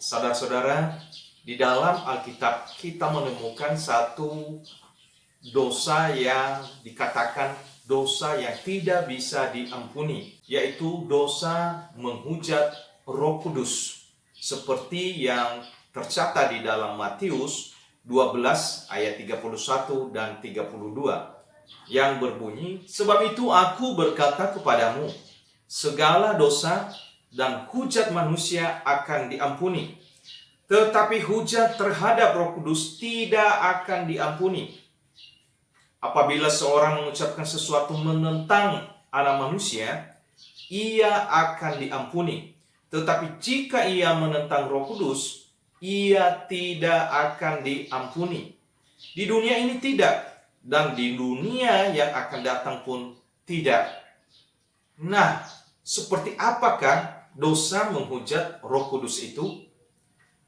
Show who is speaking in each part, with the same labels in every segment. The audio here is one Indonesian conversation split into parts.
Speaker 1: Saudara-saudara, di dalam Alkitab kita menemukan satu dosa yang dikatakan dosa yang tidak bisa diampuni, yaitu dosa menghujat Roh Kudus, seperti yang tercatat di dalam Matius 12 ayat 31 dan 32 yang berbunyi, "Sebab itu aku berkata kepadamu, segala dosa dan hujat manusia akan diampuni, tetapi hujat terhadap Roh Kudus tidak akan diampuni. Apabila seorang mengucapkan sesuatu menentang Anak Manusia, ia akan diampuni. Tetapi jika ia menentang Roh Kudus, ia tidak akan diampuni. Di dunia ini tidak, dan di dunia yang akan datang pun tidak." Nah, seperti apakah dosa menghujat Roh Kudus itu?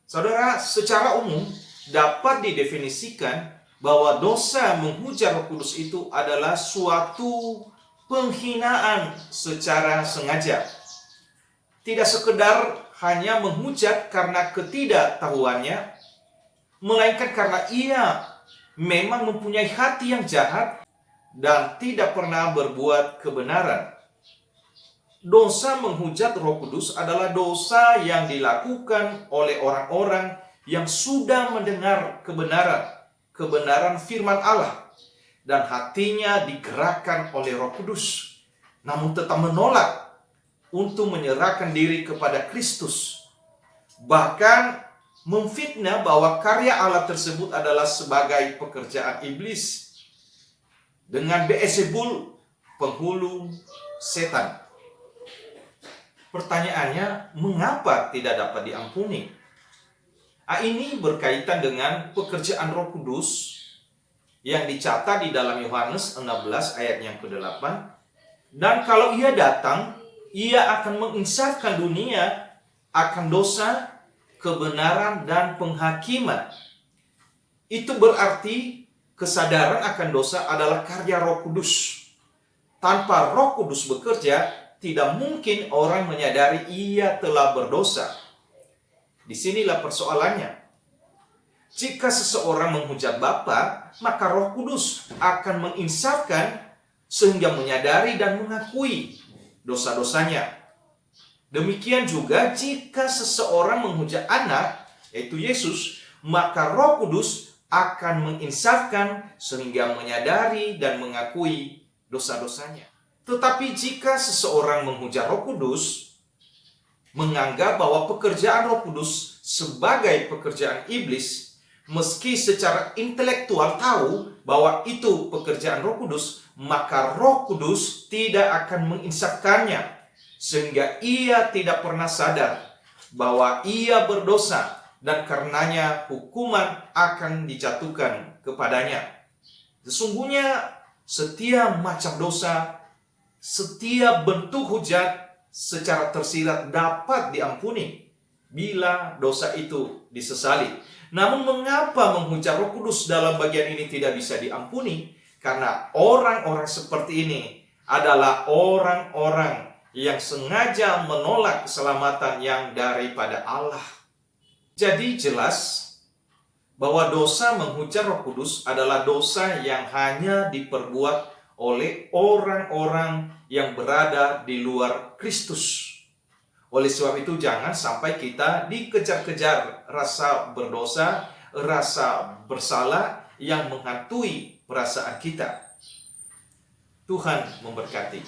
Speaker 1: Saudara, secara umum dapat didefinisikan bahwa dosa menghujat Roh Kudus itu adalah suatu penghinaan secara sengaja. Tidak sekedar hanya menghujat karena ketidaktahuannya, melainkan karena ia memang mempunyai hati yang jahat dan tidak pernah berbuat kebenaran. Dosa menghujat Roh Kudus adalah dosa yang dilakukan oleh orang-orang yang sudah mendengar kebenaran firman Allah, dan hatinya digerakkan oleh Roh Kudus, namun tetap menolak untuk menyerahkan diri kepada Kristus. Bahkan memfitnah bahwa karya Allah tersebut adalah sebagai pekerjaan iblis dengan Beelzebul, penghulu setan. Pertanyaannya, mengapa tidak dapat diampuni? Ini berkaitan dengan pekerjaan Roh Kudus yang dicatat di dalam Yohanes 16 ayat yang ke-8. "Dan kalau ia datang, ia akan menginsafkan dunia akan dosa, kebenaran, dan penghakiman." Itu berarti kesadaran akan dosa adalah karya Roh Kudus. Tanpa Roh Kudus bekerja, tidak mungkin orang menyadari ia telah berdosa. Disinilah persoalannya. Jika seseorang menghujat Bapa, maka Roh Kudus akan menginsafkan sehingga menyadari dan mengakui dosa-dosanya. Demikian juga jika seseorang menghujat Anak, yaitu Yesus, maka Roh Kudus akan menginsafkan sehingga menyadari dan mengakui dosa-dosanya. Tetapi jika seseorang menghujat Roh Kudus, menganggap bahwa pekerjaan Roh Kudus sebagai pekerjaan iblis, meski secara intelektual tahu bahwa itu pekerjaan Roh Kudus, maka Roh Kudus tidak akan menginsafkannya, sehingga ia tidak pernah sadar bahwa ia berdosa dan karenanya hukuman akan dijatuhkan kepadanya. Sesungguhnya setiap macam dosa, setiap bentuk hujat secara tersirat dapat diampuni bila dosa itu disesali. Namun mengapa menghujat Roh Kudus dalam bagian ini tidak bisa diampuni? Karena orang-orang seperti ini adalah orang-orang yang sengaja menolak keselamatan yang daripada Allah. Jadi jelas bahwa dosa menghujat Roh Kudus adalah dosa yang hanya diperbuat oleh orang-orang yang berada di luar Kristus. Oleh sebab itu jangan sampai kita dikejar-kejar rasa berdosa, rasa bersalah yang menghantui perasaan kita. Tuhan memberkati.